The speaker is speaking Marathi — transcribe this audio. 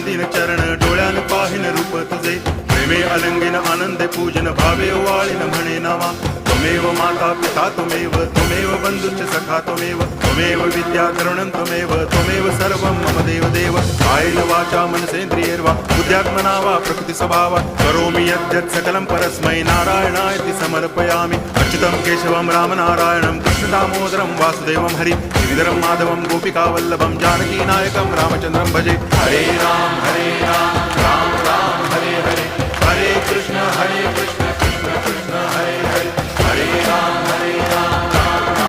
दिन चरण डोळ्यान पाहिन रूप तुझे प्रेमे अलंगिन आनंदे पूजन भावे वाळीन म्हणे नावा त्वमेव माता पिता त्वमेव बंधुश्च सखा त्वमेव विद्या तरुणं त्वमेव सर्वं मम देव कायेन वाचा मनसेन्द्रियैर्वा बुद्ध्यात्मना वा प्रकृति स्वभावा करोमि यद्यत् सकलं परस्मै नारायणायति समर्पयामि अच्युतं केशवं रामनारायणं कृष्णदामोदरं वासुदेवं हरि गिरिधरं माधवं गोपिकावल्लभं जानकीनायकं रामचन्द्रं भजे हरे राम राम राम